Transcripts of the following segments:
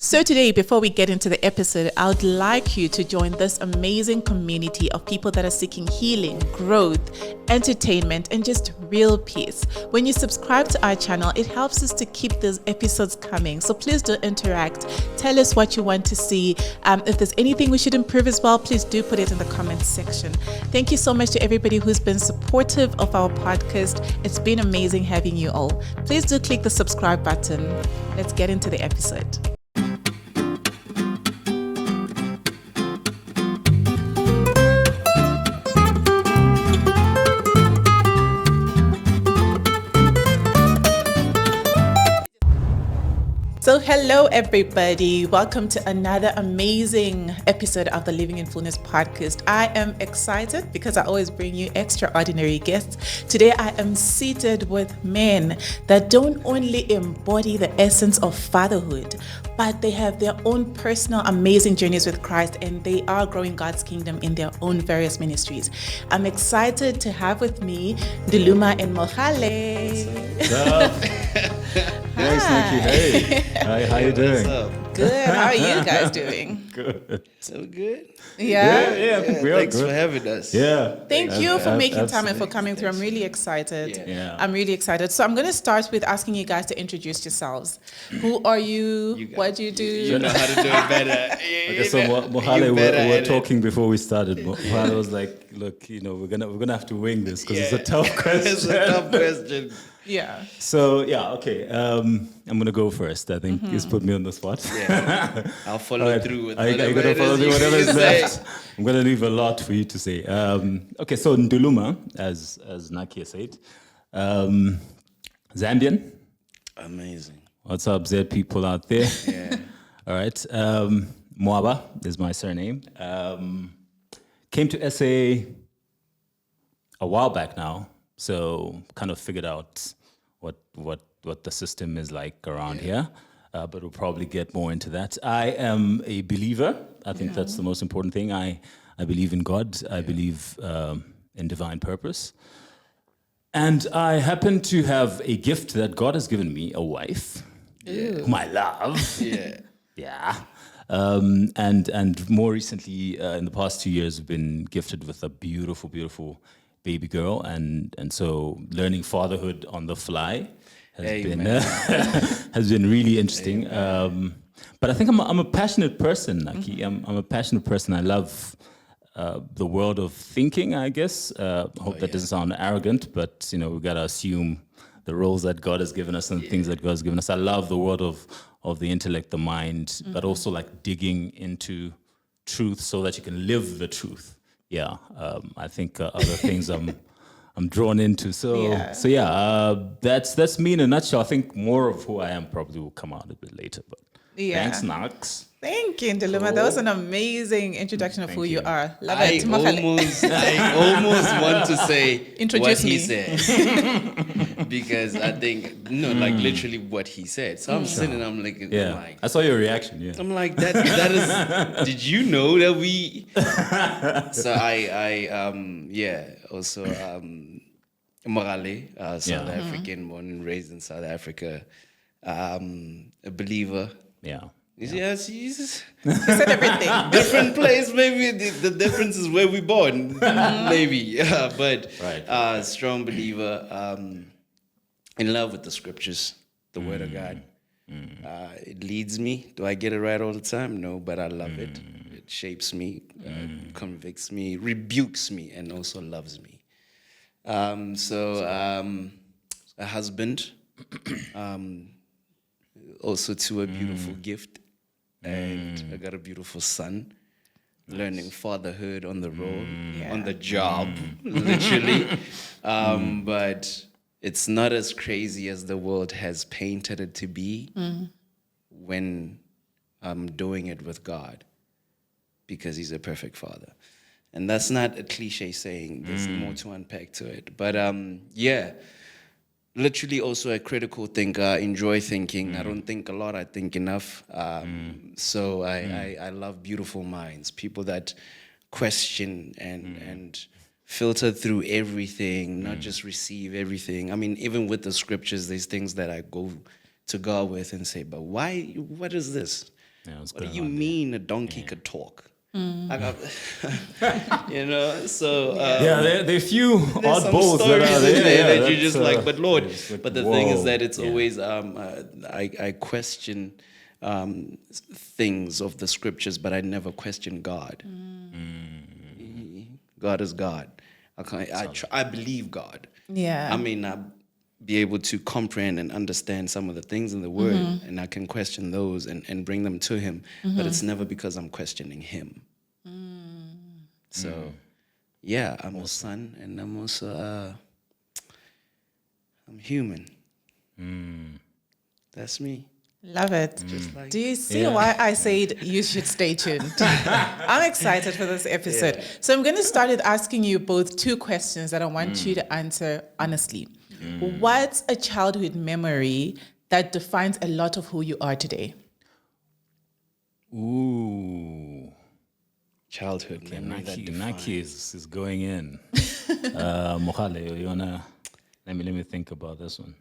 So today, before we get into the episode, I would like you to join this amazing community of people that are seeking healing, growth, entertainment, and just real peace. When you subscribe to our channel, it helps us to keep these episodes coming. So please do interact. Tell us what you want to see. If there's anything we should improve as well, please do put it in the comments section. Thank you so much to everybody who's been supportive of our podcast. It's been amazing having you all. Please do click the subscribe button. Let's get into the episode. So hello everybody, welcome to another amazing episode of the Living in Fullness podcast. I am excited because I always bring you extraordinary guests. Today I am seated with men that don't only embody the essence of fatherhood, but they have their own personal amazing journeys with Christ, and they are growing God's kingdom in their own various ministries. I'm excited to have with me Nduluma and Mohale. Thanks, Naki. Hey. Hi, how you doing? Good. How are you guys doing? Good. So good. Yeah. I think we are Thanks good. for having us. Yeah. Thank you for making time absolutely. and for coming through. I'm really excited. Yeah. I'm really excited. So I'm going to start with asking you guys to introduce yourselves. Who are you? What do you do? You know how to do it better. Okay, so Mohale, we were talking before we started. Mohale was like, "Look, we're gonna have to wing this because it's a tough question." It's a tough question. Yeah. So okay, I'm gonna go first. I think he's put me on the spot. Yeah. I'll follow Right. through with I whatever gotta it follow is through whatever is you say. left. I'm gonna leave a lot for you to say. Okay, so Nduluma, as Naki said, Zambian. Amazing. What's up, Z people out there? Yeah. All right. Moaba is my surname. Came to SA a while back now, so kind of figured out what the system is like around here. But we'll probably get more into that. I am a believer. I think that's the most important thing. I believe in God. I believe in divine purpose. And I happen to have a gift that God has given me, a wife, whom I love. Yeah. Yeah. And more recently, in the past 2 years, we've been gifted with a beautiful, beautiful baby girl. And so learning fatherhood on the fly has been really interesting. But I think I'm a passionate person, Naki. I'm a passionate person. I love the world of thinking, I guess. Hope that doesn't sound arrogant, but we gotta assume the roles that God has given us and the things that God has given us. I love the world of the intellect, the mind, but also like digging into truth so that you can live the truth. Yeah, I think other things I'm drawn into. So that's me in a nutshell. I think more of who I am probably will come out a bit later. But thanks, Nox. Thank you, Nduluma. That was an amazing introduction of who you are. Love I it. Mohale. almost want to say Introduce what me. he said. Because I think, like literally what he said. So I'm sitting, I'm like, I saw your reaction. Yeah. I'm like, that is, did you know that we, so also, Mogale, South African, born and raised in South Africa, a believer. Yeah. Yes, Jesus. He said everything. Different place, maybe the difference is where we born, maybe. But Right. strong believer, in love with the scriptures, the word of God. It leads me. Do I get it right all the time? No, but I love it. It shapes me, convicts me, rebukes me, and also loves me. A husband, also to a beautiful gift, and I got a beautiful son. Learning fatherhood on the road, on the job, literally. But it's not as crazy as the world has painted it to be when I'm doing it with God, because he's a perfect father. And that's not a cliche saying. There's more to unpack to it. But literally also a critical thinker, enjoy thinking. I don't think a lot, I think enough. So I love beautiful minds, people that question and filter through everything, not just receive everything. I mean, even with the scriptures, there's things that I go to God with and say, but why, what is this? Yeah, what's what do going you on there? mean a donkey could talk? I got, so Yeah, there are a few there's some oddballs that stories are in there. there Yeah, that you that's, just like, but Lord, it's like, but the thing is whoa. that it's Yeah. always I question things of the scriptures, but I never question God. God is God. I believe God. Yeah. I may not be able to comprehend and understand some of the things in the Word, and I can question those and bring them to Him, but it's never because I'm questioning Him. So, yeah, I'm a son, and I'm also I'm human. That's me. Love it. Just like Do you see why I said you should stay tuned? I'm excited for this episode. So I'm going to start with asking you both two questions that I want you to answer honestly. What's a childhood memory that defines a lot of who you are today? Ooh. Childhood memory that Naki is going in. Mohale, you wanna let me think about this one.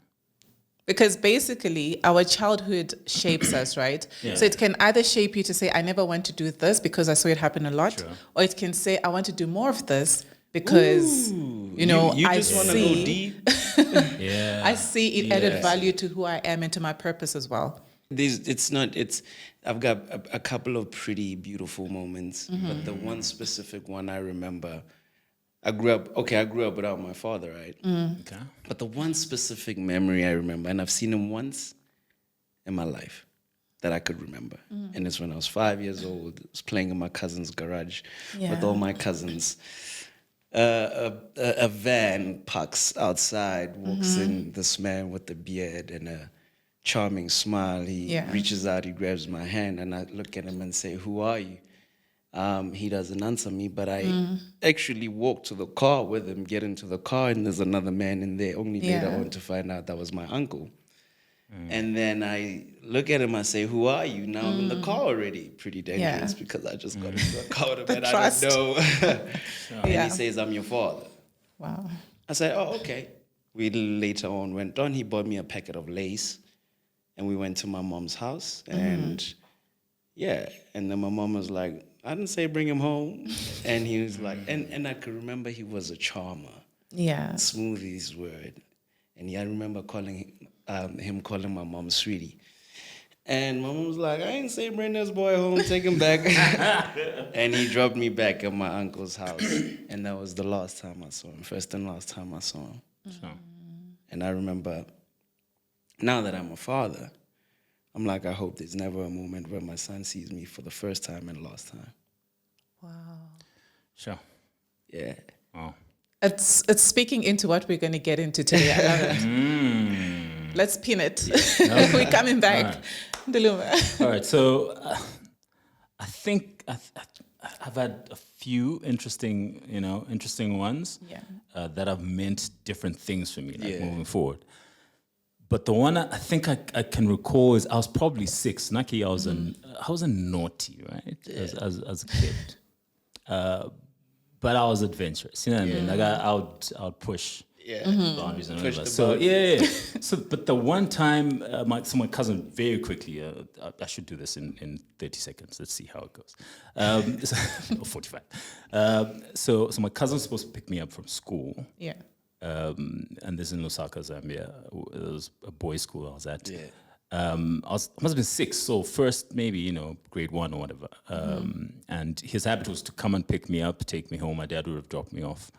Because basically our childhood shapes us, right? Yeah. So it can either shape you to say, I never want to do this because I saw it happen a lot, Sure. or it can say, I want to do more of this because, you know, you I just want to go see, deep. Yeah. I see it added value to who I am and to my purpose as well. I've got a couple of pretty beautiful moments, but the one specific one I remember, I grew up without my father, right? Okay. But the one specific memory I remember, and I've seen him once in my life that I could remember. And it's when I was 5 years old. I was playing in my cousin's garage with all my cousins. A van parks outside, walks in this man with a beard and a charming smile. He reaches out, he grabs my hand, and I look at him and say, "Who are you?" He doesn't answer me, but I actually walk to the car with him, get into the car, and there's another man in there, only later on to find out that was my uncle. And then I look at him, I say, "Who are you?" Now I'm in the car already. Pretty dangerous because I just got into a car with a man I don't know. And he says, "I'm your father." Wow. I said, "Oh, okay." We later on went on. He bought me a packet of lace, and we went to my mom's house. And and then my mom was like, "I didn't say bring him home." And he was like, and I could remember he was a charmer. Yeah. Smooth his word. And I remember him calling my mom sweetie. And my mom was like, "I ain't say bring this boy home, take him back." And he dropped me back at my uncle's house. And that was the last time I saw him, first and last time I saw him. Sure. And I remember, now that I'm a father, I'm like, I hope there's never a moment where my son sees me for the first time and last time. Wow. Sure. Yeah. Wow. It's speaking into what we're going to get into today. I love it. Let's pin it. We're coming back. Nduluma. All right. So I think I've had a few interesting ones that have meant different things for me, moving forward. But the one I think I can recall is I was probably 6. Naki, I was a naughty, right? As a kid. But I was adventurous, you know what I mean? Like I would push boundaries and whatever. So So, but the one time, my cousin very quickly, I should do this in 30 seconds. Let's see how it goes. Or 45. So my cousin was supposed to pick me up from school. Yeah. And this is in Lusaka, Zambia. It was a boys' school I was at. Yeah. I must have been 6, so first maybe grade 1 or whatever. And his habit was to come and pick me up, take me home. My dad would have dropped me off,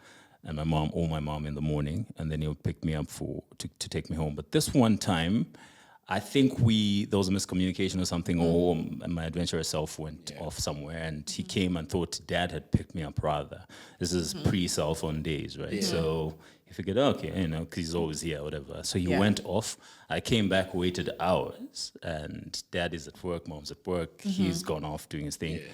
and my mom in the morning, and then he would pick me up to take me home. But this one time, I think there was a miscommunication or something, or my adventurous self went off somewhere, and he came and thought Dad had picked me up rather. This is pre-cell phone days, right? Yeah. So he figured, okay, because he's always here, whatever. So he went off. I came back, waited hours, and Dad is at work, Mom's at work. He's gone off doing his thing. Yeah.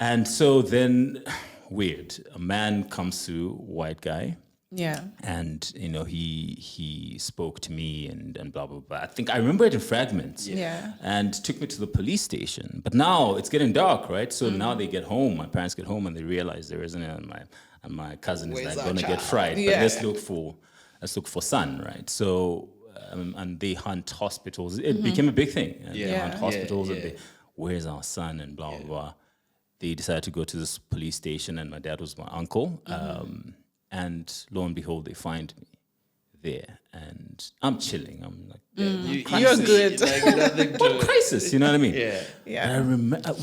And so then, weird, a man comes to, white guy. Yeah. And, he spoke to me and blah, blah, blah. I think I remember it in fragments. Yeah. And took me to the police station. But now it's getting dark, right? So now they get home, my parents get home, and they realize there isn't it, and my cousin is like going to get fried. But let's look for son, right? So, and they hunt hospitals. It became a big thing. And they hunt hospitals and they where's our son, and blah, blah, blah. They decided to go to this police station, and my dad was my uncle. And lo and behold, they find me there, and I'm chilling. I'm like, You're good. what crisis? You know what I mean? Yeah.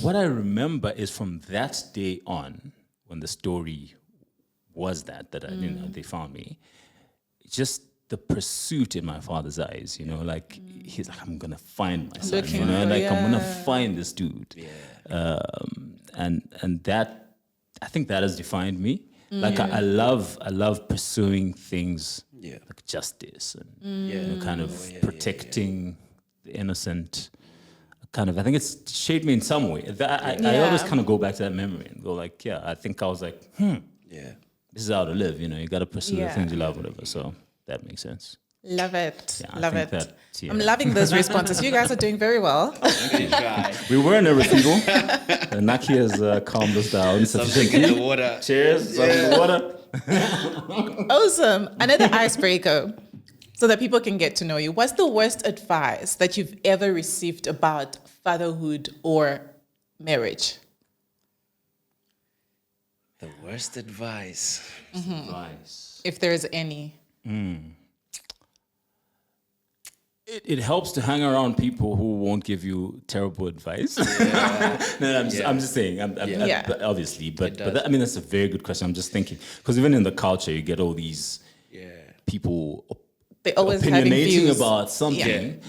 What I remember is from that day on, when the story was that they found me, just the pursuit in my father's eyes, like he's like, I'm gonna find my son, I'm gonna find this dude, and that, I think that has defined me. Like I love pursuing things like justice and kind of protecting the innocent. Kind of, I think it's shaped me in some way. I always kind of go back to that memory and go like, I think I was like, this is how to live. You got to pursue the things you love, whatever. So that makes sense. Love it. Yeah, Love it. Yeah. I'm loving those responses. You guys are doing very well. We were nervous, people. Naki has calmed us down sufficiently. In the water. Cheers. Something in the water. Awesome. Another icebreaker so that people can get to know you. What's the worst advice that you've ever received about fatherhood or marriage? The worst advice. Nice. If there's any. It helps to hang around people who won't give you terrible advice. No, I'm just saying. Obviously, but that, that's a very good question. I'm just thinking, because even in the culture, you get all these people They always having opinionating views about something.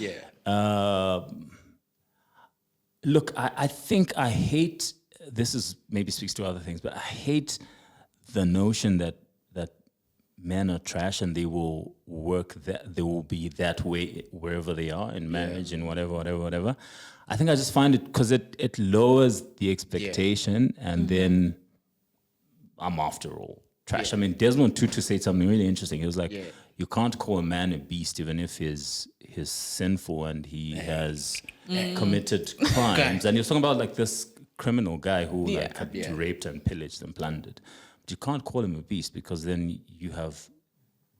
Look, I think I hate. This is maybe speaks to other things, but I hate the notion that men are trash and they will they will be that way wherever they are in marriage and whatever. I think I just find it because it lowers the expectation and then I'm after all trash. I mean, Desmond Tutu said something really interesting. He was like, you can't call a man a beast even if he's sinful and he has committed crimes. And you're talking about like this criminal guy who had raped and pillaged and plundered. But you can't call him a beast because then you have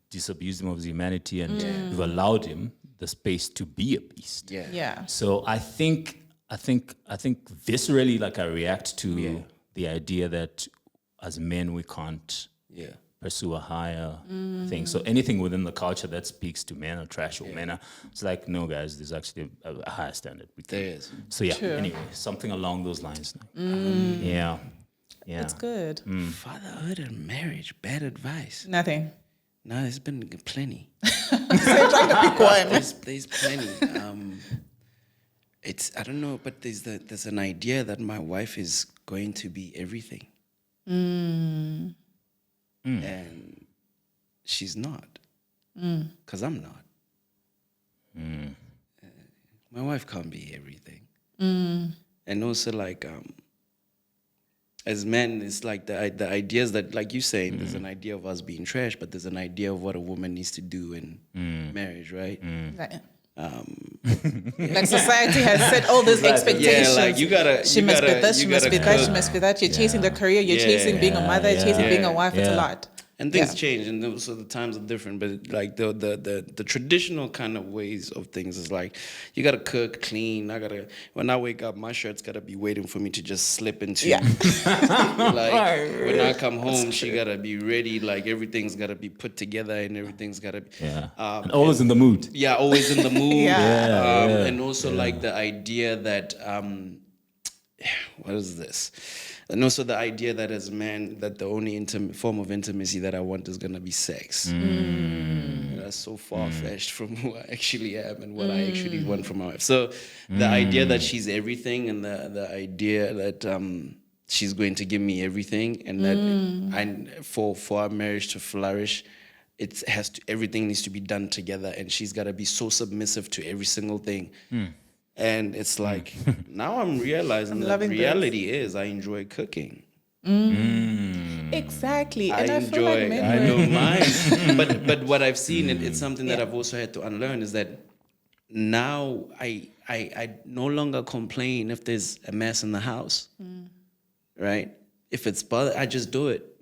disabused him of his humanity and you've allowed him the space to be a beast. So I think viscerally, like I react to the idea that as men we can't pursue a higher thing. So anything within the culture that speaks to men are trash or men are, it's like, no guys, there's actually a higher standard. There is. So anyway, something along those lines. That's good. Fatherhood and marriage, bad advice. Nothing. No, there's been plenty. So you're trying to pick one. There's plenty. I don't know, but there's an idea that my wife is going to be everything. And she's not. Because I'm not. My wife can't be everything. And also like as men, it's like the ideas that, like you saying, there's an idea of us being trash, but there's an idea of what a woman needs to do in marriage, right? Like society has set all these expectations. Like you gotta. She must be this, she must be that, she must be that. You're chasing the career, you're chasing being a mother, you're chasing being a wife. It's a lot. And things change, and so the times are different. But like the traditional kind of ways of things is like you gotta cook, clean. When I wake up, my shirt's gotta be waiting for me to just slip into. Like when I come home, she gotta be ready. Like everything's gotta be put together, and everything's gotta be. And always in the mood. Yeah, always in the mood. And also like the idea that what is this? And also the idea that as a man, that the only form of intimacy that I want is going to be sex. That's so far-fetched from who I actually am and what I actually want from my wife. So the idea that she's everything and the idea that she's going to give me everything and that for our marriage to flourish, everything needs to be done together and she's got to be so submissive to every single thing. And it's like, now I'm realizing that reality is I enjoy cooking. Exactly. I don't mind. But what I've seen, it's something that I've also had to unlearn, is that now I no longer complain if there's a mess in the house, right? If it's I just do it.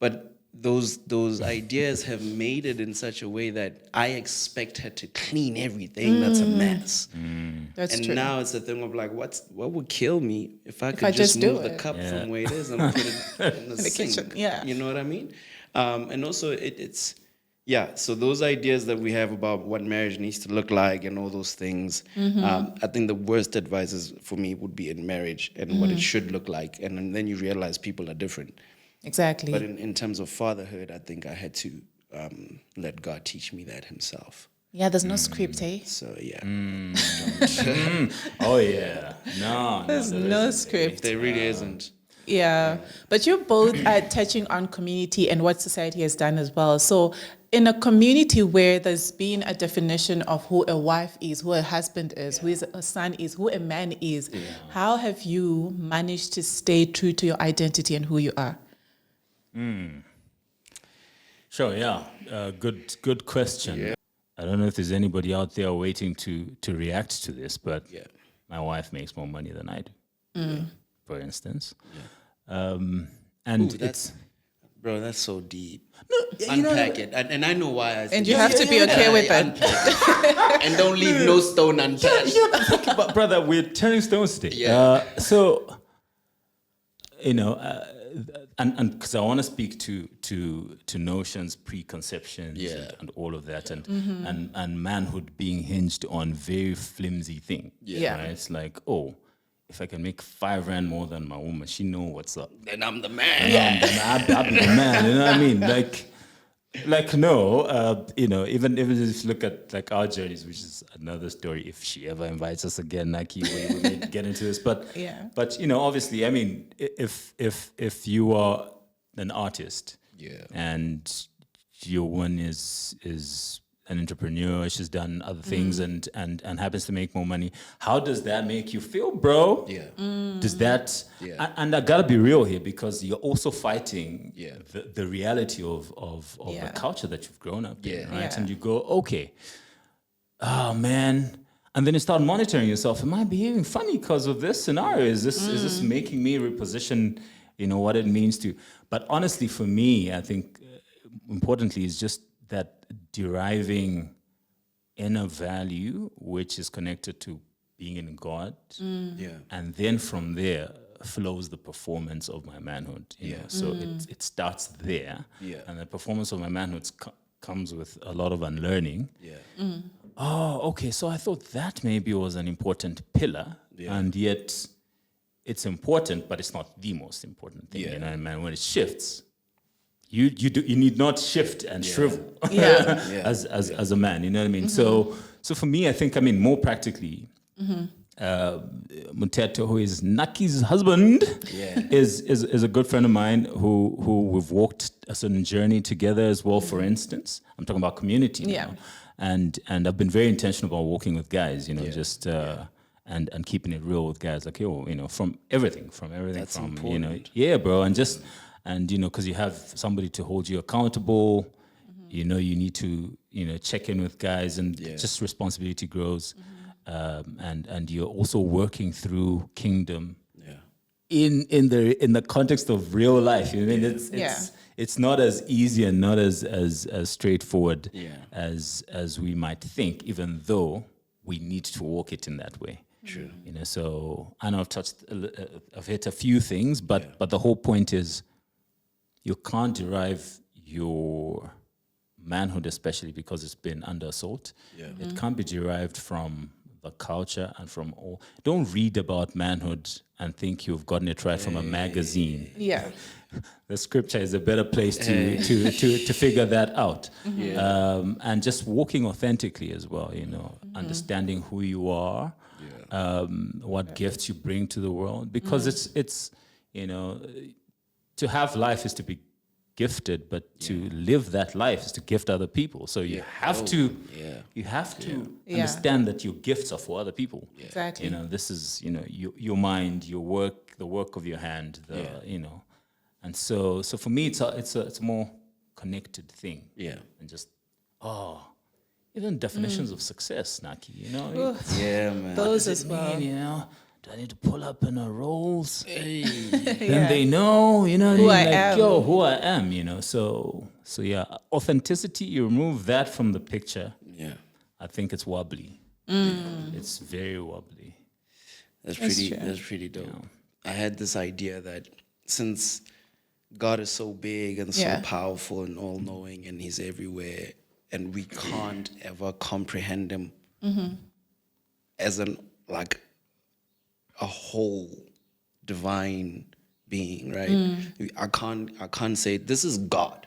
But those ideas have made it in such a way that I expect her to clean everything that's a mess. That's And true. now it's a thing of like, what would kill me if I I could just just do move the it. cup Yeah. from where it is and put it in the, sink. kitchen, yeah. You know what I mean? And also it's so those ideas that we have about what marriage needs to look like and all those things, I think the worst advice for me would be in marriage and what it should look like. And then you realize people are different. Exactly. But in terms of fatherhood, I think I had to let God teach me that himself. Yeah, there's no script, eh? So yeah, Oh yeah. No, There's no script. there really isn't. Yeah, but you're both touching on community and what society has done as well. So, in a community where there's been a definition of who a wife is, who a husband is, who a son is, who a man is, how have you managed to stay true to your identity and who you are? Sure, yeah. Good question. Yeah. I don't know if there's anybody out there waiting to react to this, but Yeah. my wife makes more money than I do, for instance. And Ooh, it's Bro, that's so deep. you know- Unpack it. And I know why I said And you have to be okay with that. it. And don't leave no stone untouched. but brother, we're turning stones today. Yeah. So, you know, and because I want to speak to notions, preconceptions, Yeah. and all of that, and manhood being hinged on very flimsy thing. Yeah. Right? It's like, oh, if I can make R5 more than my woman, she know what's up. Then I'm the man. I'll be the man. You know what I mean? Like no, you know, even if you look at like our journeys, which is another story. If she ever invites us again, Naki, we may get into this. But Yeah. but you know, obviously, I mean, if you are an artist, and your one is an entrepreneur, she's done other things and happens to make more money. How does that make you feel, bro? Yeah. Does that? Yeah. And I gotta be real here because you're also fighting Yeah. the reality of Yeah. the culture that you've grown up in, Yeah. right? Yeah. And you go, okay, oh man, and then you start monitoring yourself. Am I behaving funny because of this scenario? Is this making me reposition, you know, what it means to? But honestly, for me, I think importantly is just that deriving inner value, which is connected to being in God, Yeah. and then from there flows the performance of my manhood. You know? So it starts there, Yeah. and the performance of my manhood comes with a lot of unlearning. Yeah. Oh, okay. So I thought that maybe was an important pillar, and yet it's important, but it's not the most important thing. Yeah. You know, and man, when it shifts, you need not shift and shrivel Yeah. as a man. You know what I mean? So for me, I think more practically. Muteto, who is Naki's husband, is a good friend of mine who we've walked a certain journey together as well. For instance, I'm talking about community now, and I've been very intentional about walking with guys. You know, just and keeping it real with guys. Like from everything, That's from important. bro, and because you have somebody to hold you accountable. You need to check in with guys, and just responsibility grows. And you're also working through kingdom in the context of real life. You know what I mean? It's not as easy and not as straightforward as we might think, even though we need to walk it in that way. True. So I know I've hit a few things, but the whole point is you can't derive your manhood, especially because it's been under assault. It can't be derived from the culture and from all. Don't read about manhood and think you've gotten it right from a magazine. Yeah. The scripture is a better place to figure that out. And just walking authentically as well, understanding who you are, what gifts you bring to the world, because it's to have life is to be gifted, but to live that life is to gift other people. So you have to understand that your gifts are for other people. Exactly. This is your mind, your work, the work of your hand. And so for me, it's a more connected thing. And just even definitions of success, Naki. Yeah, man. Those as well. Mean, do I need to pull up in a Rolls? Hey. Then they know, Who I am. yo, who I am, So yeah, authenticity, you remove that from the picture. Yeah. I think it's wobbly. It's very wobbly. That's true. pretty dope. I had this idea that since God is so big and so powerful and all knowing and he's everywhere and we can't ever comprehend him as a whole divine being, right? I can't say this is God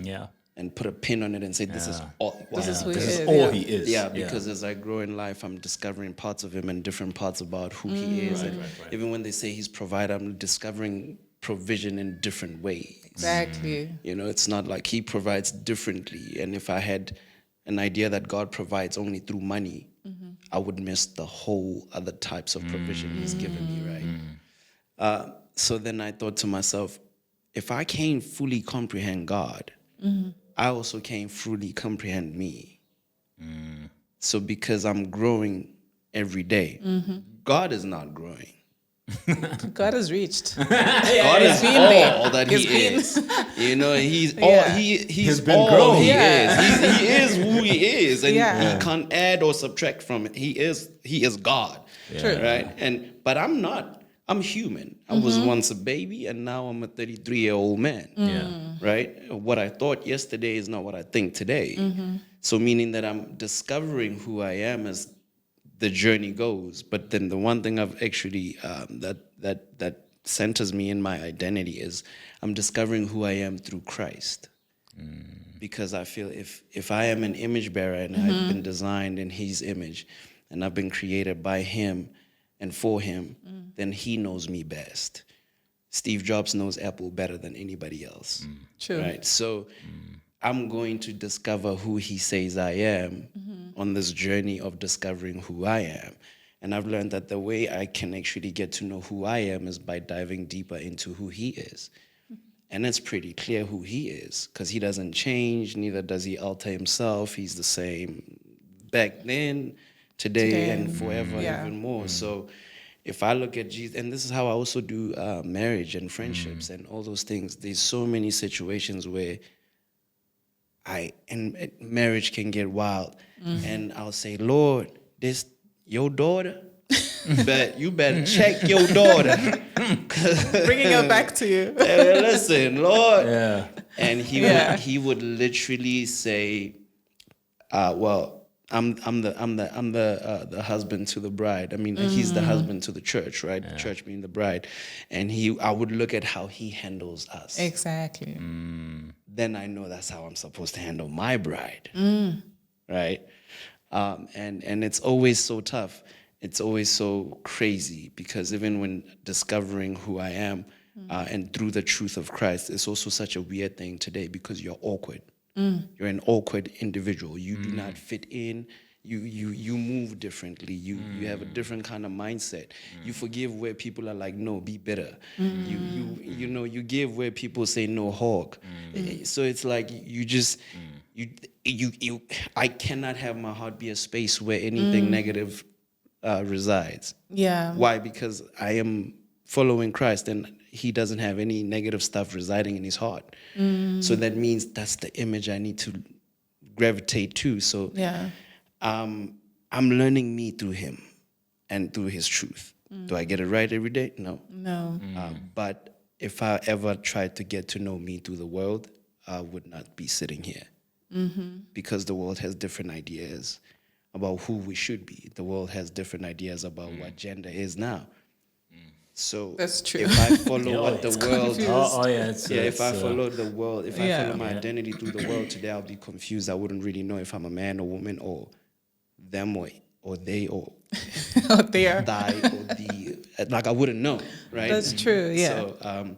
Yeah. and put a pin on it and say this is all. This is who he This is. is all he is. Yeah, because as I grow in life, I'm discovering parts of him and different parts about who he is. And even when they say he's provider, I'm discovering provision in different ways. Exactly. It's not like he provides differently. And if I had an idea that God provides only through money, I would miss the whole other types of provision he's given me, right? So then I thought to myself, if I can't fully comprehend God, I also can't fully comprehend me. So because I'm growing every day, God is not growing. God has reached. God is been all there. that He's he is. He's all Yeah. he's been all grown. he Yeah. is. He is who he is, and Yeah. he can't add or subtract from it. He is God. True. Right? But I'm not. I'm human. I was once a baby, and now I'm a 33-year-old man. Yeah. Right? What I thought yesterday is not what I think today. So meaning that I'm discovering who I am as the journey goes. But then the one thing I've actually that centers me in my identity is I'm discovering who I am through Christ. Because I feel if I am an image bearer and I've been designed in his image and I've been created by him and for him, then he knows me best. Steve Jobs knows Apple better than anybody else. True. Right? So I'm going to discover who he says I am on this journey of discovering who I am. And I've learned that the way I can actually get to know who I am is by diving deeper into who he is. And it's pretty clear who he is because he doesn't change, neither does he alter himself. He's the same back then, today. And forever, even more. So if I look at Jesus, and this is how I also do marriage and friendships and all those things, there's so many situations where and marriage can get wild. And I'll say, Lord, this your daughter? But you better check your daughter. Bringing her back to you. Listen, Lord. Yeah. And he would literally say, well, I'm the husband to the bride. I mean, he's the husband to the church, right? The church being the bride. And I would look at how he handles us. Exactly. Then I know that's how I'm supposed to handle my bride. Right? And it's always so tough. It's always so crazy because even when discovering who I am and through the truth of Christ, it's also such a weird thing today because you're awkward. You're an awkward individual. You do not fit in. You move differently. You have a different kind of mindset. You forgive where people are like, no, be better. You give where people say no, hog. So it's like I cannot have my heart be a space where anything negative resides. Yeah. Why? Because I am following Christ and he doesn't have any negative stuff residing in his heart. So that means that's the image I need to gravitate to. So I'm learning me through him and through his truth. Do I get it right every day? No. But if I ever tried to get to know me through the world, I would not be sitting here. Because the world has different ideas about who we should be. The world has different ideas about what gender is now. So that's true. If I follow what the world, if I follow the world, if I follow my identity through the world today, I'll be confused. I wouldn't really know if I'm a man or woman or them or they or there. die or the. Like I wouldn't know, right? That's true. Yeah. So,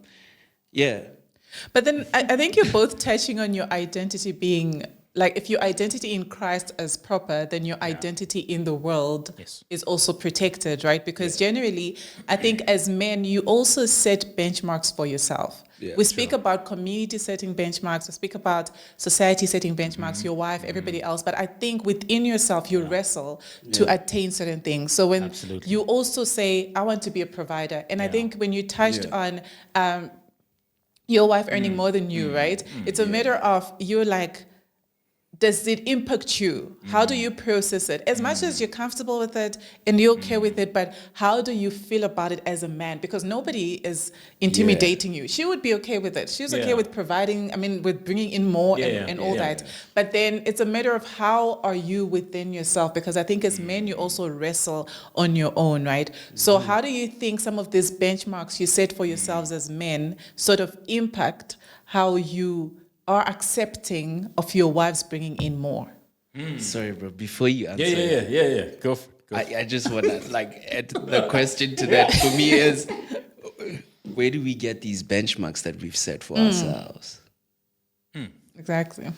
But then I think you're both touching on your identity being like if your identity in Christ is proper, then your identity in the world is also protected, right? Because generally, I think as men, you also set benchmarks for yourself. We speak about community setting benchmarks, we speak about society setting benchmarks, your wife, everybody else, but I think within yourself, you wrestle to attain certain things. So when you also say, I want to be a provider, and I think when you touched on your wife earning more than you, right? It's a matter of you're like, does it impact you? How do you process it? As much as you're comfortable with it and you're okay with it, but how do you feel about it as a man? Because nobody is intimidating you. She would be okay with it. She's okay with providing, with bringing in more and all that. But then it's a matter of how are you within yourself? Because I think as men, you also wrestle on your own, right? So how do you think some of these benchmarks you set for yourselves as men sort of impact how you are accepting of your wives bringing in more? Sorry, bro. Before you answer, Go for it. I just want to add the question to that for me is, where do we get these benchmarks that we've set for ourselves? Exactly.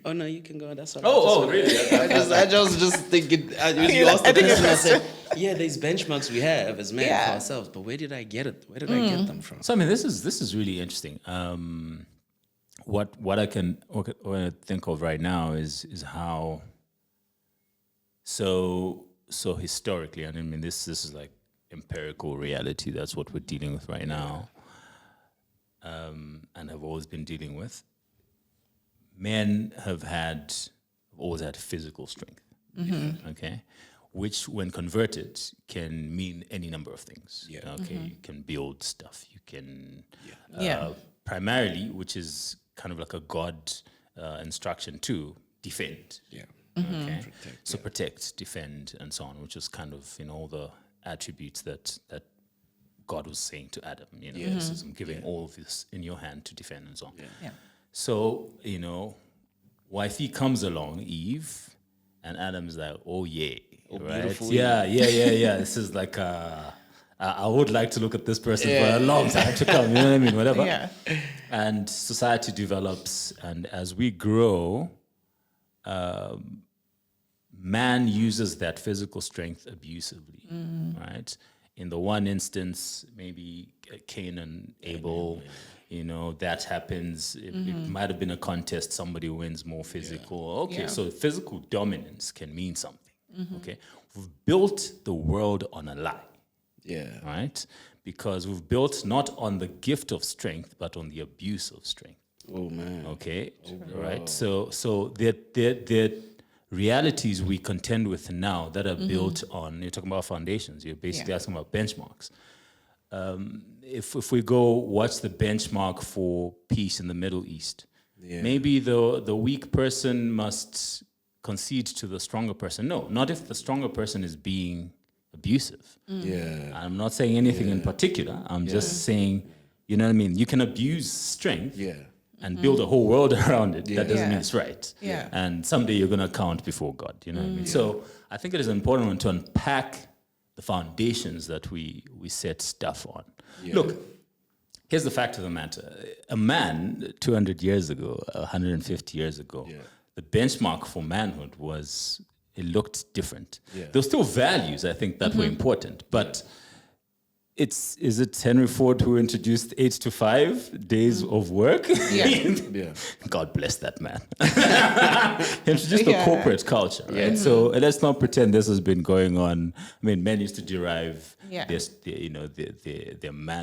Oh no, you can go. That's all. Really? I was just thinking. You asked the question. I said, there's benchmarks we have as men for ourselves, but where did I get it? Where did I get them from? So this is really interesting. What I can think of right now is how so historically, and this is like empirical reality. That's what we're dealing with right now, and have always been dealing with. Men have always had physical strength, okay, which when converted can mean any number of things. Okay, you can build stuff. You can primarily, which is kind of like a God instruction to defend. Okay. Protect, defend, and so on, which is kind of all the attributes that God was saying to Adam. This is I'm giving all of this in your hand to defend and so on. So wifey comes along, Eve, and Adam's like, right? This is like I would like to look at this person for a long time to come, you know what I mean? Whatever. And society develops, and as we grow, man uses that physical strength abusively, right? In the one instance, maybe Cain and Abel, that happens. It might have been a contest, somebody wins more physical. So physical dominance can mean something, okay? We've built the world on a lie. Right? Because we've built not on the gift of strength, but on the abuse of strength. Oh man. Okay. Right. So the realities we contend with now that are built on, you're talking about foundations, you're basically asking about benchmarks. If we go, what's the benchmark for peace in the Middle East? Maybe the weak person must concede to the stronger person. No, not if the stronger person is being abusive. I'm not saying anything in particular. I'm just saying, you know what I mean? You can abuse strength and build a whole world around it. That doesn't mean it's right. And someday you're going to account before God. You know what I mean? So I think it is important to unpack the foundations that we set stuff on. Look, here's the fact of the matter. A man 200 years ago, 150 years ago, the benchmark for manhood was, it looked different. There were still values, I think, that were important, but is it Henry Ford who introduced 8 to 5 days of work? God bless that man. He introduced the corporate culture, right? So let's not pretend this has been going on. Men used to derive their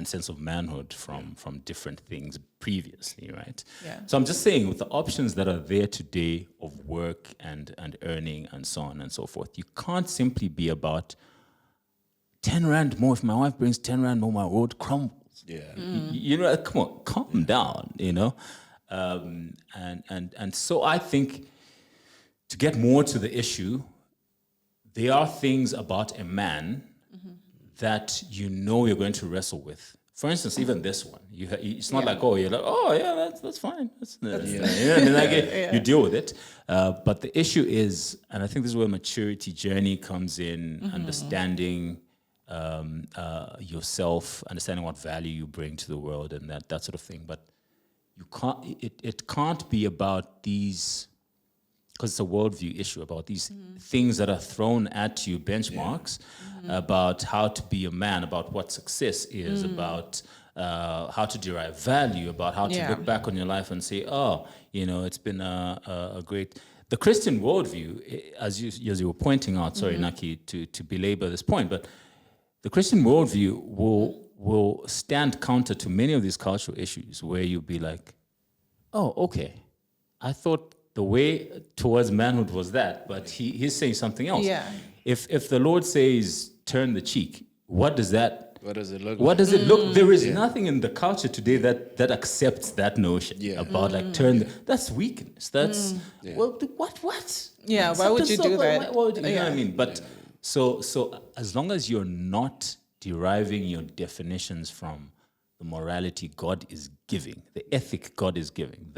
sense of manhood from different things previously, right? So I'm just saying, with the options that are there today of work and earning and so on and so forth, you can't simply be about 10 rand more. If my wife brings 10 rand more, my road crumbles. Come on, calm down, And so I think, to get more to the issue, there are things about a man that you're going to wrestle with. For instance, even this one, it's not like, you're like, that's fine. You deal with it. But the issue is, and I think this is where maturity journey comes in, understanding yourself, understanding what value you bring to the world, and that sort of thing. But you can't. It can't be about these because it's a worldview issue about these things that are thrown at you, benchmarks about how to be a man, about what success is, about how to derive value, about how to look back on your life and say, oh, it's been a great... The Christian worldview, as you were pointing out, sorry, Naki, to belabor this point, but the Christian worldview will stand counter to many of these cultural issues where you'll be like, oh, okay, I thought the way towards manhood was that, but he's saying something else. Yeah. If the Lord says turn the cheek, what does it look? What like? does it look? There is nothing in the culture today that accepts that notion about like that's weakness. That's what? Yeah, why would you do that? Why would you know what I mean? But so as long as you're not deriving your definitions from the morality God is giving, the ethic God is giving,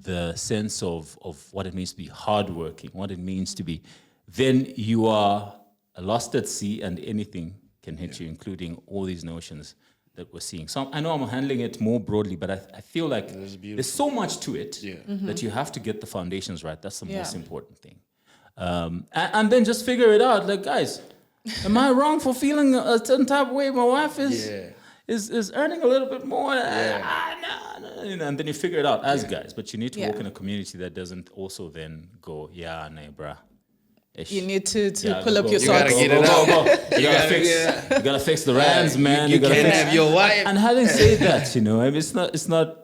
the sense of what it means to be hardworking, what it means to be, then you are lost at sea and anything can hit you, including all these notions that we're seeing. So I know I'm handling it more broadly, but I feel like there's so much to it that you have to get the foundations right. That's the most important thing. And then just figure it out. Like, guys, am I wrong for feeling a certain type of way? My wife is earning a little bit more. No. And then you figure it out as guys. But you need to work in a community that doesn't also then go, nah, bruh. You need to pull up your socks. You gotta fix the rands, man. You can't have your wife. And having said that, I mean, it's not.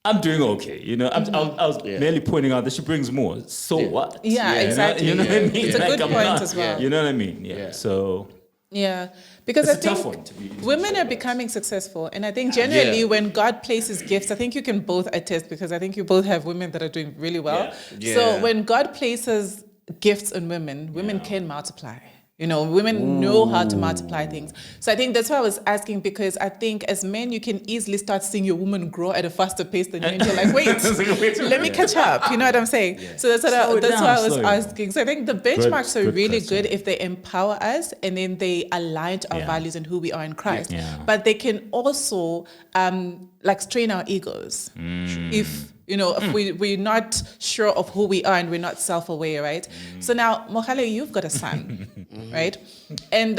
I'm doing okay, I was merely pointing out that she brings more. So what? Yeah, exactly. You know what I mean? It's a good point as well. You know what I mean? Yeah. So. Yeah, because it's I a tough one think to be women are becoming successful, and I think generally when God places gifts, I think you can both attest because I think you both have women that are doing really well. So when God places gifts on women can multiply. Women know how to multiply things. So I think that's why I was asking, because I think as men, you can easily start seeing your woman grow at a faster pace than you. And you're like, wait, let me catch up. You know what I'm saying? Yeah. So that's why I was asking. So I think the benchmarks are really good if they empower us and then they align to our values and who we are in Christ. Yeah. But they can also strain our egos. If we're not sure of who we are and we're not self-aware, right? So now, Mohale, you've got a son, right? And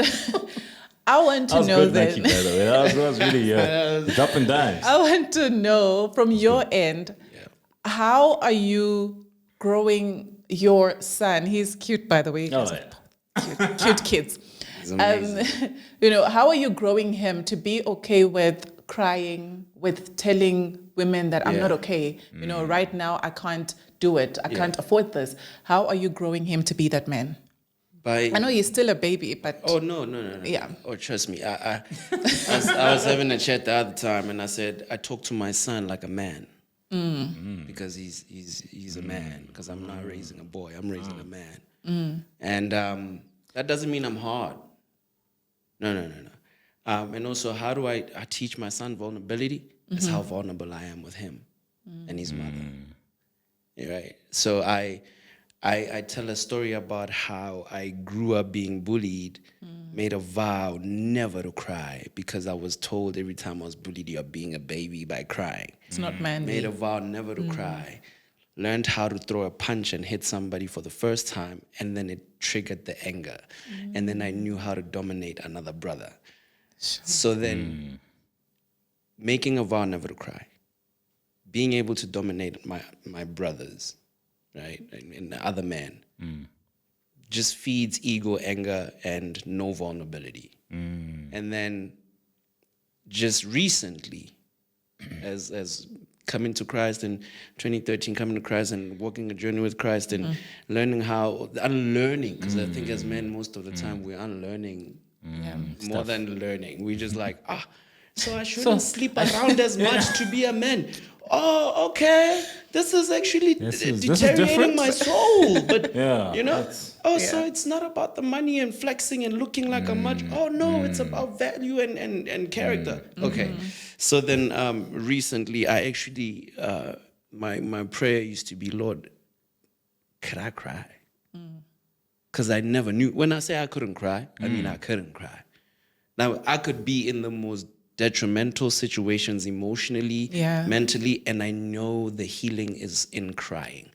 I want to know then. Naki, by the way. That was really dropping dimes. I want to know from your end, how are you growing your son? He's cute, by the way. Cute kids. How are you growing him to be okay with crying, with telling women that I'm not okay? Right now I can't do it. I can't afford this. How are you growing him to be that man? I know he's still a baby, but... Oh, no. Yeah. Oh, trust me. I was having a chat the other time and I said, I talk to my son like a man. Because he's a man. Because I'm not raising a boy. I'm raising a man. And that doesn't mean I'm hard. No. And also, how do I teach my son vulnerability? It's how vulnerable I am with him and his mother. Right? So I tell a story about how I grew up being bullied, made a vow never to cry because I was told every time I was bullied, you're being a baby by crying. It's not manly. Made a vow never to cry. Learned how to throw a punch and hit somebody for the first time, and then it triggered the anger. And then I knew how to dominate another brother. So then, making a vow never to cry, being able to dominate my brothers, right, and the other man, just feeds ego, anger, and no vulnerability. And then, just recently, as coming to Christ in 2013, coming to Christ and walking a journey with Christ and learning unlearning, because I think as men, most of the time, we're unlearning more than learning. We just like, so I shouldn't sleep around as much to be a man. Oh, okay. This is actually deteriorating my soul. But, so it's not about the money and flexing and looking like a much. Oh, no, it's about value and character. Okay. So then recently, I actually, my prayer used to be, Lord, could I cry? Because I never knew. When I say I couldn't cry, I mean I couldn't cry. Now, I could be in the most detrimental situations emotionally, mentally, and I know the healing is in crying.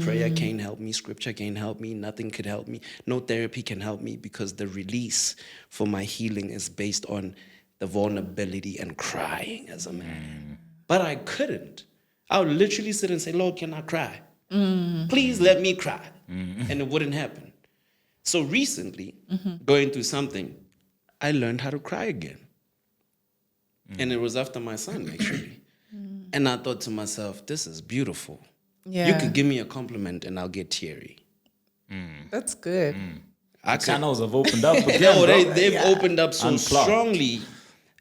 Prayer can't help me. Scripture can't help me. Nothing could help me. No therapy can help me, because the release for my healing is based on the vulnerability and crying as a man. But I couldn't. I would literally sit and say, Lord, can I cry? Please let me cry. And it wouldn't happen. So recently, going through something, I learned how to cry again. And it was after my son, actually. And I thought to myself, this is beautiful. Yeah. You could give me a compliment and I'll get teary. That's good. Channels have opened up. No, they've opened up so Unclogged. strongly.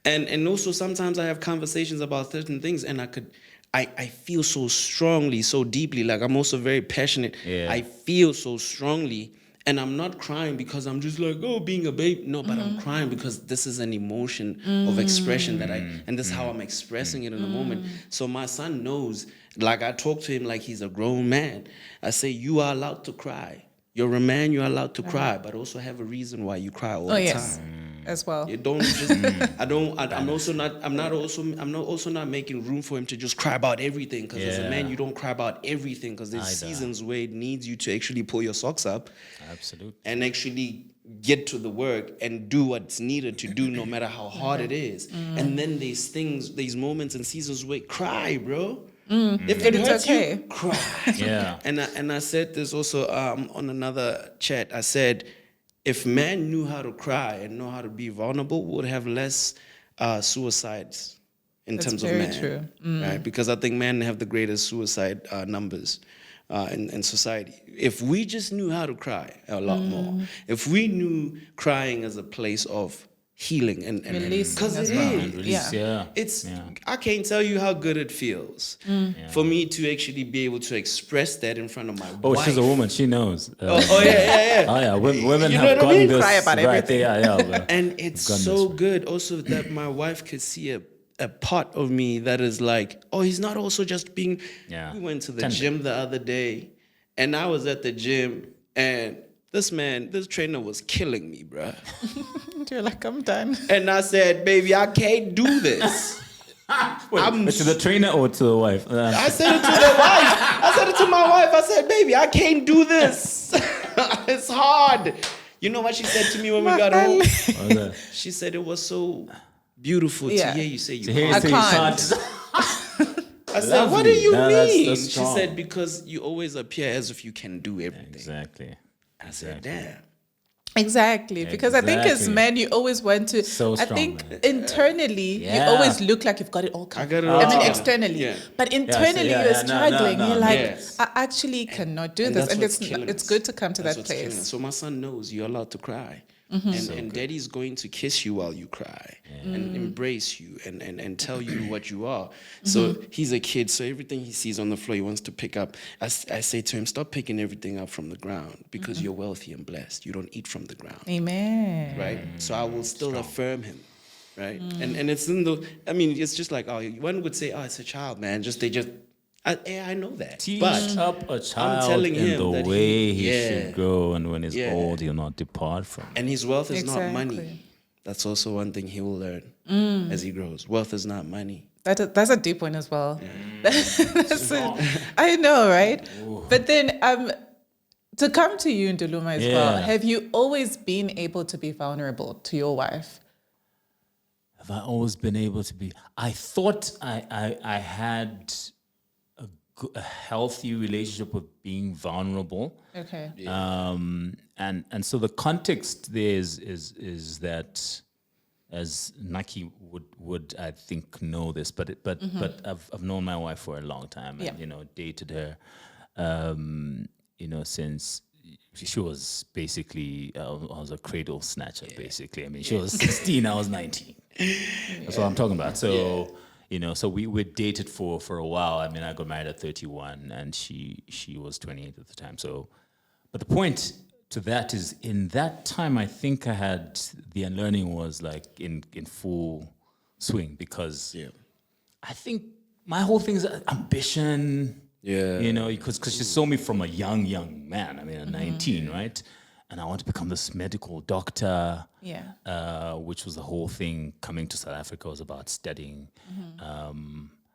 And also sometimes I have conversations about certain things and I feel so strongly, so deeply. Like, I'm also very passionate. Yeah. I feel so strongly. And I'm not crying because I'm just like, oh, being a babe. No, but I'm crying because this is an emotion of expression that and this is how I'm expressing it in the moment. So my son knows, like, I talk to him like he's a grown man. I say, you are allowed to cry. You're a man, you're allowed to cry, but also have a reason why you cry all the time. As well. You don't just. I'm also not making room for him to just cry about everything. Because as a man, you don't cry about everything. Because there's seasons where it needs you to actually pull your socks up, Absolutely. and actually get to the work and do what's needed to do, no matter how hard it is. And then there's these moments and seasons where cry, bro. If it hurts okay. you, cry. Yeah. And I said this also on another chat. I said, if men knew how to cry and know how to be vulnerable, we would have less suicides in terms of very men. true. Right? Because I think men have the greatest suicide numbers in society. If we just knew how to cry a lot more, if we knew crying as a place of healing and Releasing because as it well. is. Release, yeah. It's I can't tell you how good it feels for me to actually be able to express that in front of my Oh, wife. she's a woman. She knows. Oh yeah. Oh yeah, women You know have what I gotten mean? this Cry about right everything. there. Yeah. And it's Goodness. so good also that my wife could see a part of me that is like, oh, he's not also just being. Yeah. We went to the Tender. gym the other day, and I was at the gym, and this trainer was killing me, bruh. You're like, I'm done. And I said, baby, I can't do this. Wait, to the trainer or to the wife? I said it to the wife. I said it to my wife. I said, baby, I can't do this. It's hard. You know what she said to me when we got home? She said it was so beautiful to hear you say you Here can't. you say you can't. I said, what do you mean? That's She strong. said, because you always appear as if you can do everything. Exactly. I said, damn. Exactly. Because I think as Exactly. men, you always want to. So I strong, think man. internally, Yeah. you always look like you've got it all covered. I got it all I mean, together. externally. Yeah. But internally, yeah, you're yeah, no, struggling. no, You're like, Yes. I actually cannot do And this. that's And what's killing it's us. good to come to That's that what's killing us. place. So my son knows you're allowed to cry. And daddy's going to kiss you while you cry and embrace you and tell you what you are. So he's a kid, so everything he sees on the floor, he wants to pick up. I say to him, stop picking everything up from the ground because you're wealthy and blessed. You don't eat from the ground, Amen. right? So I will still affirm him, right? And it's in the, I mean, it's just like, oh, one would say, oh, it's a child, man. I know that. Teach But up a child telling in him the that way he yeah. should grow, and when he's Yeah. old, he'll not depart from it. And his wealth is not Exactly. money. That's also one thing he will learn as he grows. Wealth is not money. That's a deep one as well. I know, right? But then to come to you, Nduluma, as well, Yeah. have you always been able to be vulnerable to your wife? Have I always been able to be? I thought I had a healthy relationship with being vulnerable. Okay. And so the context there is that, as Naki would I think know this, but I've known my wife for a long time, and Yeah. dated her, since she was basically I was a cradle snatcher basically. I mean, she was 16, I was 19. That's what I'm talking about. So. So we dated for a while. I mean, I got married at 31, and she was 28 at the time. So, but the point to that is, in that time, I think I had the unlearning was like in full swing, because I think my whole thing is ambition. Yeah. Because she saw me from a young man. I mean, at 19, right? And I wanted to become this medical doctor. Yeah. Which was the whole thing. Coming to South Africa was about studying.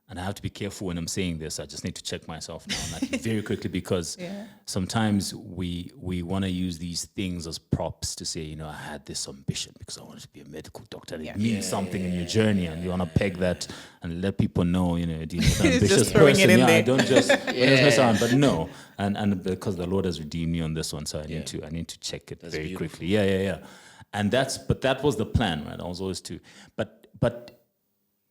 and I have to be careful when I'm saying this. I just need to check myself now, like, very quickly, because sometimes we want to use these things as props to say, I had this ambition because I wanted to be a medical doctor. And it means something in your journey, and you want to peg that and let people know, you're an ambitious just throwing person. it in there. Don't just mess around. But no, and because the Lord has redeemed me on this one, so I need to check it very quickly. Yeah. And that was the plan, right? I was always to, but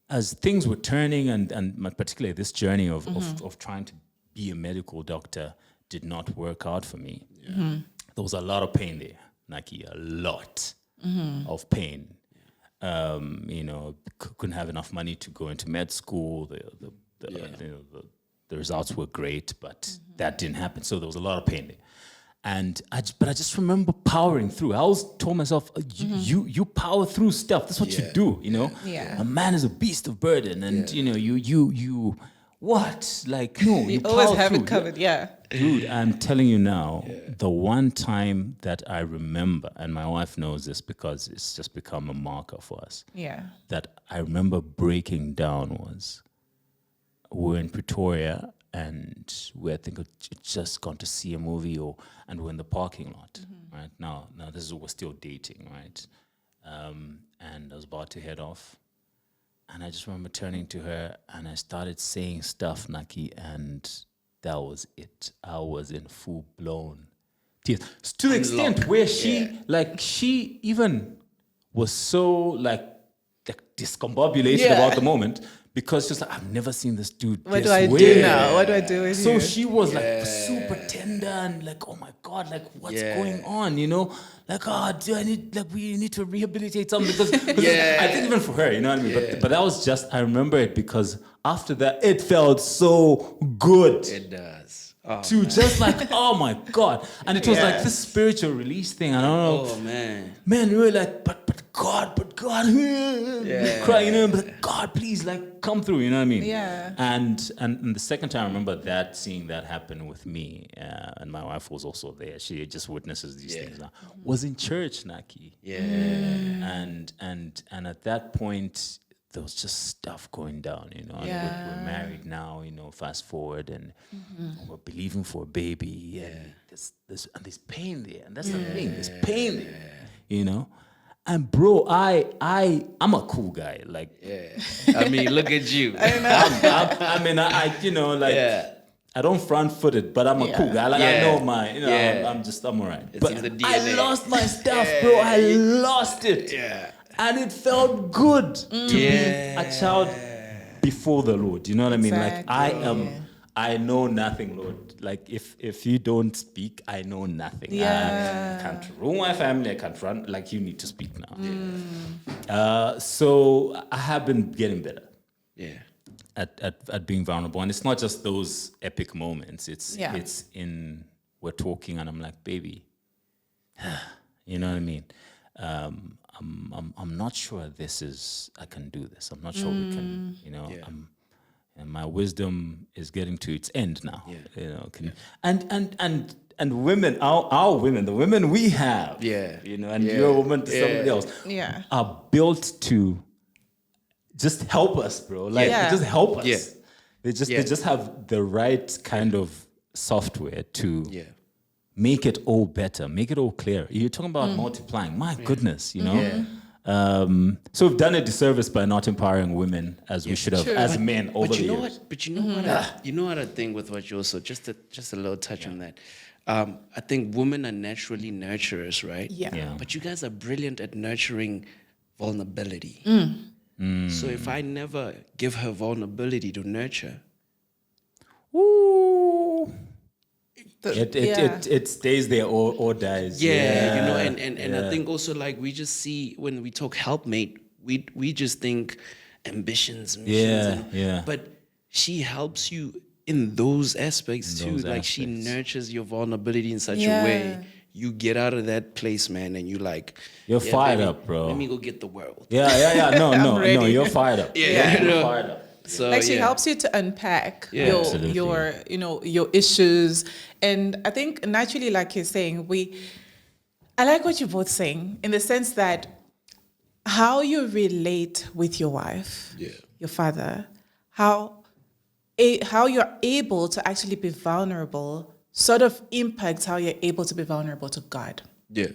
as things were turning, and particularly this journey of trying to be a medical doctor did not work out for me. There was a lot of pain there, Naki, a lot of pain. Couldn't have enough money to go into med school. The results were great, but that didn't happen. So there was a lot of pain there. But I just remember powering through. I always told myself, you power through stuff. That's what you do, Yeah. A man is a beast of burden, and you what? Like, no, you always power have through. it covered, yeah. Dude, I'm telling you now, the one time that I remember, and my wife knows this because it's just become a marker for us. Yeah. That I remember breaking down was, we were in Pretoria, and we had just gone to see a movie, and we're in the parking lot, right? Now this is, we're still dating, right? And I was about to head off, and I just remember turning to her, and I started saying stuff, Naki, and that was it. I was in full blown tears, to the extent where she even was so discombobulated about the moment. Because she's like, I've never seen this dude. What do I do now? What do I do with you? So she was super tender and like, oh my God, like what's going on? Like, do I need, like, we need to rehabilitate something, because I think even for her, you know what I mean? But that was just, I remember it because after that, it felt so good. It does. Just like, oh my God. And it was like this spiritual release thing. I don't know. Oh man. Man, we were like, but God, crying, but God, please, like, come through, you know what I mean? Yeah. And the second time I remember seeing that happen with me, and my wife was also there. She just witnesses these things now. Was in church, Naki. Yeah. And at that point, there was just stuff going down, and we're married now, fast forward, and we're believing for a baby, and there's pain there, and that's the thing, there's pain there, And bro, I'm a cool guy, like. I mean, look at you. I don't front-footed, but I'm a cool guy. Like, I know I'm alright. It's But in the DNA. I lost my stuff, bro. I lost it. Yeah. And it felt good to be a child before the Lord. You know what I mean? Like, I know nothing, Lord. Like, if you don't speak, I know nothing. I can't rule my family. I can't run. Like, you need to speak now. So I have been getting better. Yeah. At being vulnerable, and it's not just those epic moments. It's we're talking, and I'm like, baby, you know what I mean? I'm not sure I can do this. I'm not sure we can, and my wisdom is getting to its end now. And women, our women, the women we have, and you're a woman to somebody else, are built to just help us, bro. Like, just help us. Yeah. They just have the right kind of software to make it all better, make it all clear. You're talking about multiplying. My goodness, So we've done a disservice by not empowering women as we should have, as men over the years. But you know what I think with what you also, just a little touch on that. I think women are naturally nurturers, right? Yeah. But you guys are brilliant at nurturing vulnerability. So if I never give her vulnerability to nurture, it stays there or dies. And I think also, like, we just see when we talk helpmate, we just think ambitions, missions, but she helps you in those aspects too. Like, she nurtures your vulnerability in such a way. You get out of that place, man, and you're fired up, bro. Let me go get the world. No, you're fired up. You're fired up. So, like, she helps you to unpack your issues. And I think naturally, like you're saying, I like what you're both saying, in the sense that how you relate with your wife, your father, how how you're able to actually be vulnerable sort of impacts how you're able to be vulnerable to God. Yeah.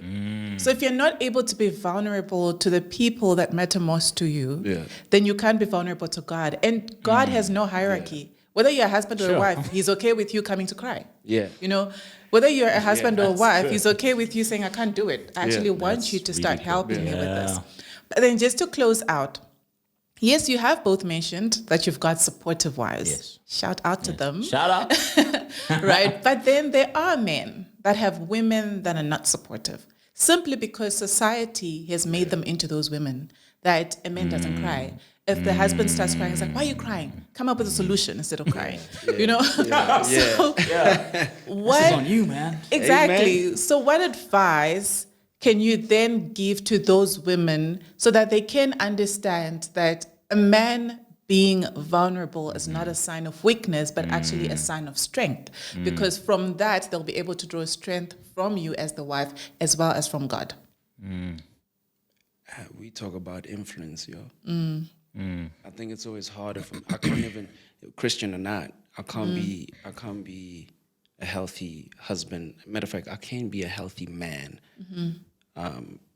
So if you're not able to be vulnerable to the people that matter most to you, Yeah. then you can't be vulnerable to God. And God has no hierarchy. Whether you're a husband or a wife, he's okay with you coming to cry. Yeah. You know, whether you're a husband or a that's wife, good. he's okay with you saying, I can't do it. I actually want you to start really helping me with this. Yeah. But then just to close out, yes, you have both mentioned that you've got supportive wives. Yes. Shout out to them. Shout out. Right? But then there are men that have women that are not supportive, simply because society has made them into those women that a man doesn't cry. If the husband starts crying, it's like, why are you crying? Come up with a solution instead of crying. You know? So what, This is on you, man. exactly. Amen. So what advice can you then give to those women so that they can understand that a man being vulnerable is not a sign of weakness, but actually a sign of strength? Because from that, they'll be able to draw strength from you as the wife, as well as from God. We talk about influence, yo. I think it's always harder for I can't even, Christian or not, I can't be a healthy husband. Matter of fact, I can't be a healthy man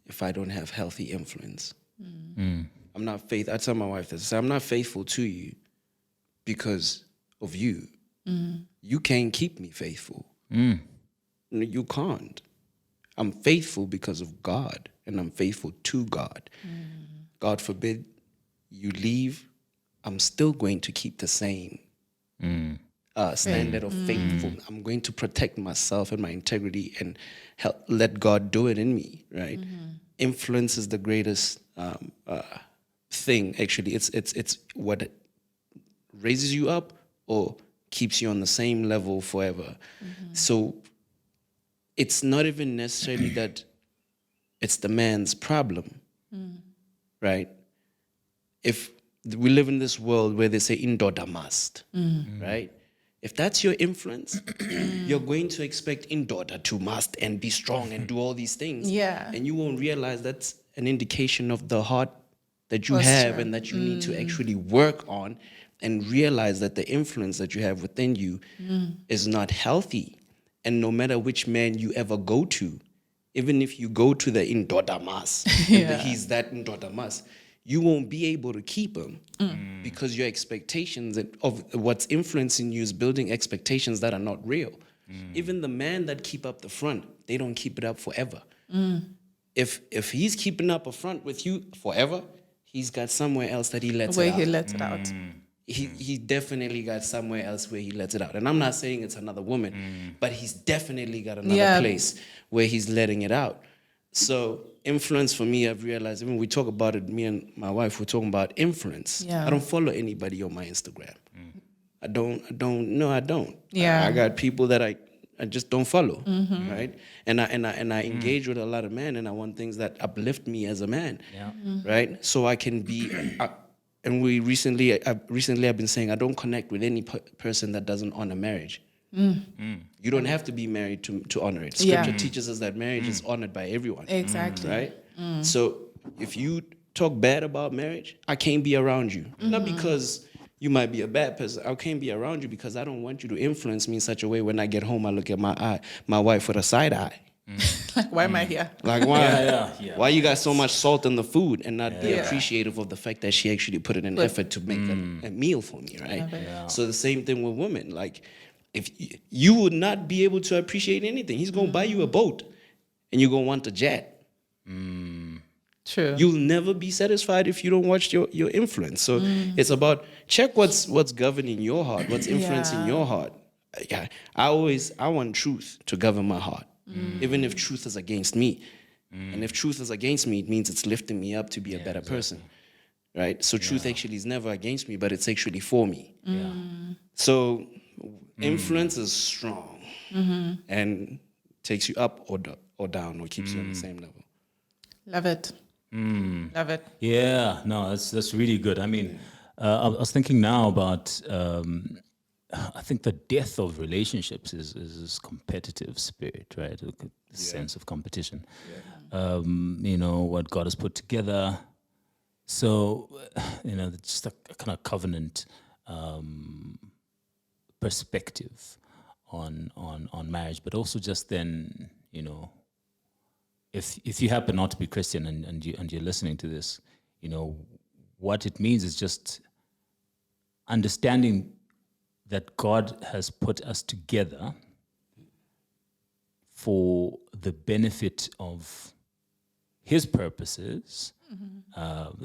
if I don't have healthy influence. I'm not faithful. I tell my wife this. I say, I'm not faithful to you because of you. You can't keep me faithful. No, you can't. I'm faithful because of God, and I'm faithful to God. God forbid you leave, I'm still going to keep the same standard of faithful. I'm going to protect myself and my integrity and let God do it in me, right? Influence is the greatest thing, actually. It's what raises you up or keeps you on the same level forever. So it's not even necessarily that it's the man's problem, right? If we live in this world where they say indoda must, right? If that's your influence, you're going to expect indoda to must and be strong and do all these things. Yeah. And you won't realize that's an indication of the heart that you Posture. have and that you need to actually work on and realize that the influence that you have within you is not healthy. And no matter which man you ever go to, even if you go to the indoda mas, he's that indoda mas, you won't be able to keep him because your expectations of what's influencing you is building expectations that are not real. Even the man that keep up the front, they don't keep it up forever. If he's keeping up a front with you forever, he's got somewhere else that he lets Where it out. he lets it out. He definitely got somewhere else where he lets it out. And I'm not saying it's another woman, but he's definitely got another place where he's letting it out. So influence for me, I've realized, even we talk about it, me and my wife, we're talking about influence. Yeah. I don't follow anybody on my Instagram. I don't. Yeah. I got people that I just don't follow, right? And I engage with a lot of men, and I want things that uplift me as a man, right? So I can be... And I've recently been saying I don't connect with any person that doesn't honor marriage. You don't have to be married to honor it. Scripture teaches us that marriage is honored by everyone. Exactly. Right? So if you talk bad about marriage, I can't be around you. Not because you might be a bad person. I can't be around you because I don't want you to influence me in such a way when I get home I look at my wife with a side eye. Like, why am I here? Like, why? Why you got so much salt in the food and not be appreciative of the fact that she actually put in an effort to make a meal for me, right? So the same thing with women. Like, if you would not be able to appreciate anything, he's gonna buy you a boat, and you're gonna want a jet. True. You'll never be satisfied if you don't watch your influence. So it's about check what's governing your heart, what's influencing your heart. Yeah, I want truth to govern my heart. Even if truth is against me. And if truth is against me, it means it's lifting me up to be a better person. Right? So truth actually is never against me, but it's actually for me. So influence is strong and takes you up or down or keeps you on the same level. Love it. Love it. Yeah, no, that's really good. I mean, I was thinking now about... I think the death of relationships is this competitive spirit, right? A sense of competition. What God has put together. So, just a kind of covenant perspective on marriage, but also just then, if you happen not to be Christian and you're listening to this, what it means is just understanding that God has put us together for the benefit of His purposes,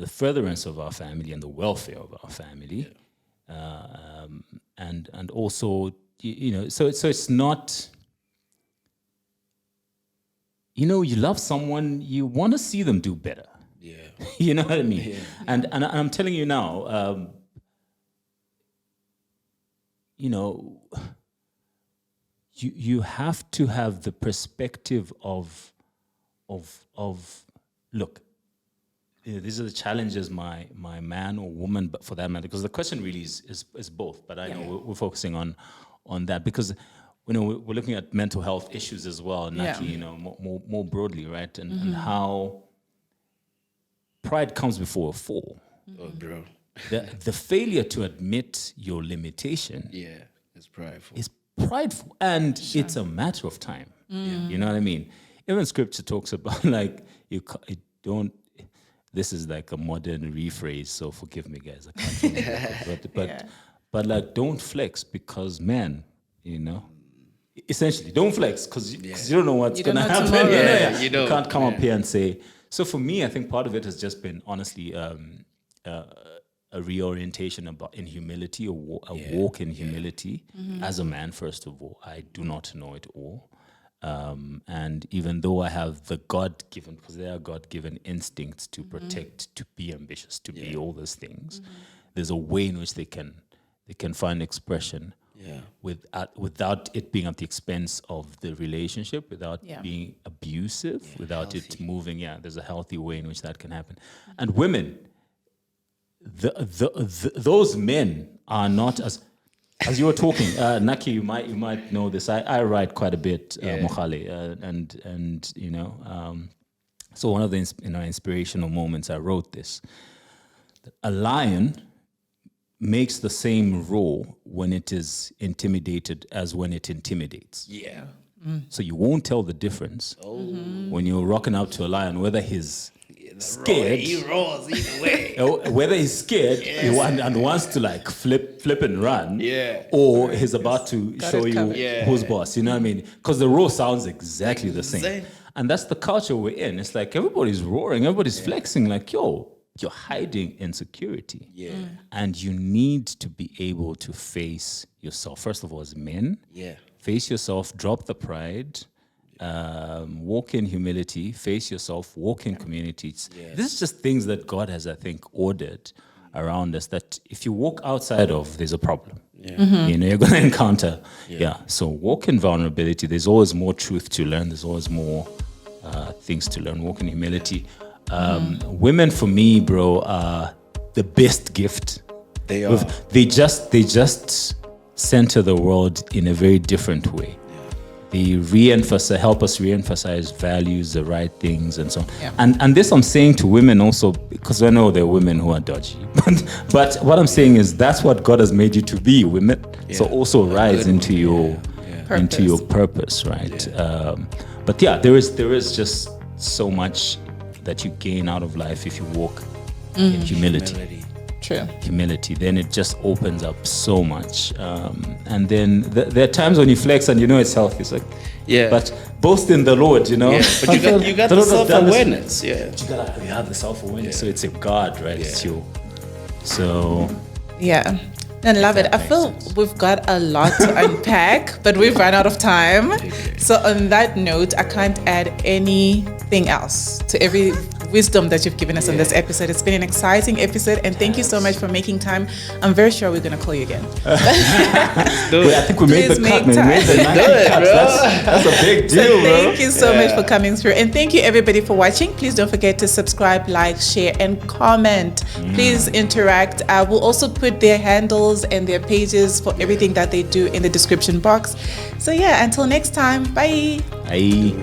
the furtherance of our family and the welfare of our family, and also, so it's not. You love someone, you want to see them do better. Yeah. You know what I mean? Yeah. And I'm telling you now, you have to have the perspective of look, these are the challenges my man or woman, but for that matter, because the question really is both. But I know we're focusing on that because we're looking at mental health issues as well, Naki, more broadly, right? And how pride comes before a fall. Oh, bro. The failure to admit your limitation it's prideful. It's prideful, and it's a matter of time. You know what I mean? Even scripture talks about like you don't. This is like a modern rephrase, so forgive me, guys. I can't remember, but like don't flex because essentially don't flex because you don't know what's gonna happen. You can't come up here and say. So for me, I think part of it has just been honestly a reorientation in humility, a walk in humility. As a man, first of all, I do not know it all. And even though I have the God-given, because there are God-given instincts to protect, to be ambitious, to be all those things, there's a way in which they can find expression without it being at the expense of the relationship, without being abusive, without it moving. There's a healthy way in which that can happen. And women, those men are not as you were talking, Naki, you might know this. I write quite a bit, Mohale, and so one of the inspirational moments I wrote this. A lion makes the same roar when it is intimidated as when it intimidates. Yeah. So you won't tell the difference when you're rocking up to a lion, whether he's scared. He roars either way. Whether he's scared and wants to like flip and run, or he's about to show you who's boss. You know what I mean? Because the roar sounds exactly the same. And that's the culture we're in. It's like everybody's roaring, everybody's flexing. Like, yo, you're hiding insecurity. Yeah. And you need to be able to face yourself. First of all, as men, face yourself, drop the pride. Walk in humility, face yourself, walk in communities. This is just things that God has, I think, ordered around us that if you walk outside of, there's a problem. You're going to encounter. So walk in vulnerability. There's always more truth to learn. There's always more things to learn. Walk in humility. Women, for me, bro, are the best gift. They are. They just center the world in a very different way. They help us re-emphasize values, the right things, and so on. And this I'm saying to women also, because I know there are women who are dodgy. But what I'm saying is that's what God has made you to be, women. So also rise into your purpose, right? But there is just so much that you gain out of life if you walk in humility. True. Humility, then it just opens up so much. And then there are times when you flex and it's healthy. It's like, but boast in the Lord, But you got the self-awareness. You have the self-awareness. So it's a God, right? It's you. So. Yeah. I love it. I feel we've got a lot to unpack, but we've run out of time. So on that note, I can't add anything else to every wisdom that you've given us on this episode. It's been an exciting episode, and thank you so much for making time. I'm very sure we're going to call you again. I think we made the cut, man. We made the cut. That's a big deal, bro. Thank you so much for coming through, and thank you everybody for watching. Please don't forget to subscribe, like, share, and comment. Please interact. I will also put their handles and their pages for everything that they do in the description box. So until next time, bye. Bye.